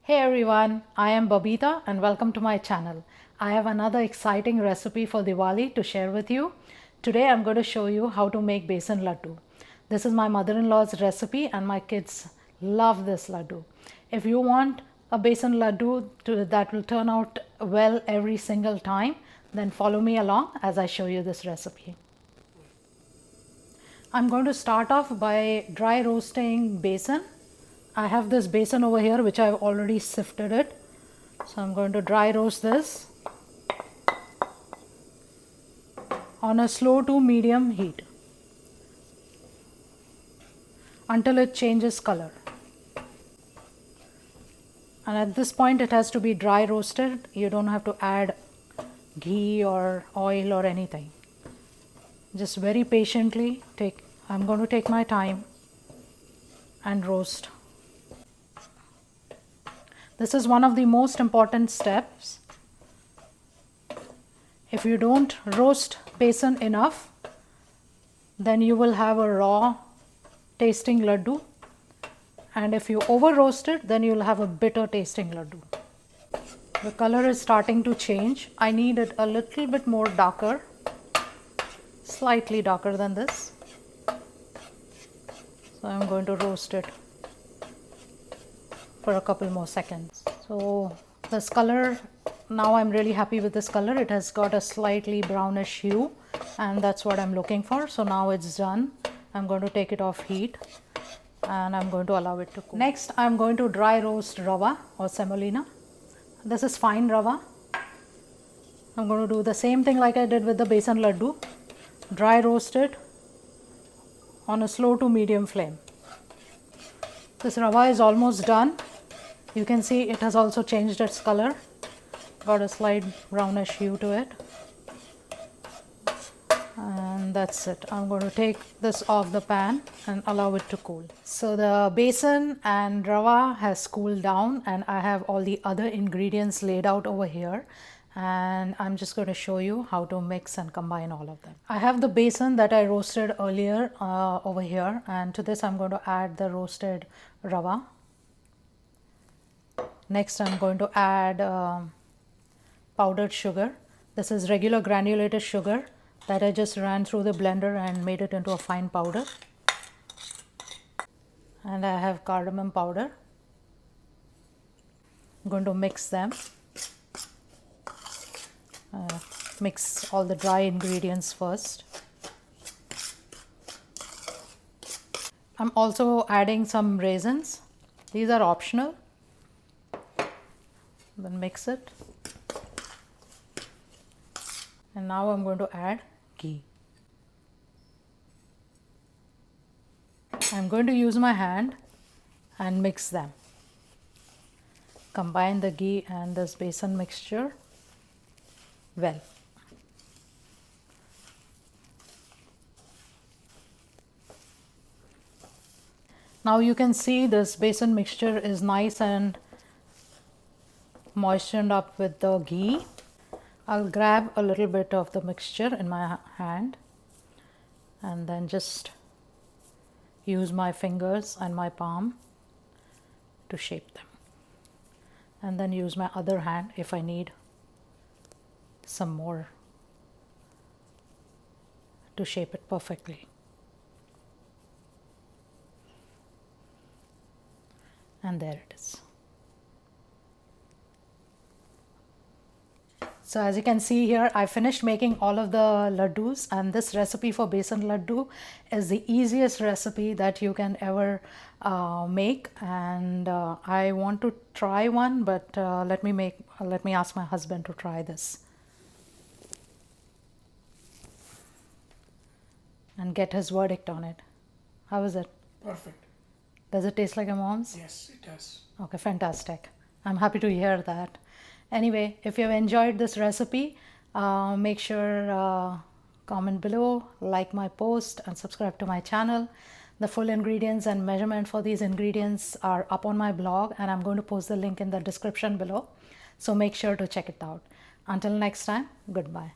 Hey everyone, I am Babita and welcome to my channel. I have another exciting recipe for Diwali to share with you. Today I'm going to show you how to make Besan Ladoo. This is my mother-in-law's recipe and my kids love this ladoo. If you want a Besan Ladoo that will turn out well every single time, then follow me along as I show you this recipe. I'm going to start off by dry roasting besan. I have this besan over here which I've already sifted it. So I'm going to dry roast this on a slow to medium heat until it changes color. And at this point it has to be dry roasted. You don't have to add ghee or oil or anything. Just very patiently I'm going to take my time and roast. This is one of the most important steps. If you don't roast besan enough, then you will have a raw tasting laddu, and if you over roast it, then you'll have a bitter tasting laddu. The color is starting to change. I need it a little bit more darker, slightly darker than this. So I'm going to roast it for a couple more seconds. So this color, now I'm really happy with this color. It has got a slightly brownish hue and that's what I'm looking for. So now it's done. I'm going to take it off heat and I'm going to allow it to cool. Next I'm going to dry roast rava or semolina. This is fine rava. I'm going to do the same thing like I did with the besan laddu. Dry roast it on a slow to medium flame. This rava is almost done. You can see it has also changed its color, got a slight brownish hue to it, and that's it. I'm going to take this off the pan and allow it to cool. So the besan and rava has cooled down and I have all the other ingredients laid out over here, and I'm just going to show you how to mix and combine all of them. I have the besan that I roasted earlier over here, and to this I'm going to add the roasted rava. Next I'm going to add powdered sugar. This is regular granulated sugar that I just ran through the blender and made it into a fine powder. And I have cardamom powder. I'm going to mix them. Mix all the dry ingredients first. I'm also adding some raisins. These are optional. Then mix it. And now I'm going to add ghee. I'm going to use my hand and mix them. Combine the ghee and this besan mixture well. Now you can see this besan mixture is nice and moistened up with the ghee. I'll grab a little bit of the mixture in my hand and then just use my fingers and my palm to shape them, and then use my other hand if I need some more to shape it perfectly. And there it is. So as you can see here, I finished making all of the laddus, and this recipe for besan laddu is the easiest recipe that you can ever make. And I want to try one, but let me ask my husband to try this and get his verdict on it. How is it? Perfect. Does it taste like a mom's? Yes, it does. Okay, fantastic. I'm happy to hear that. Anyway, if you've enjoyed this recipe, make sure comment below, like my post and subscribe to my channel. The full ingredients and measurement for these ingredients are up on my blog, and I'm going to post the link in the description below. So make sure to check it out. Until next time, goodbye.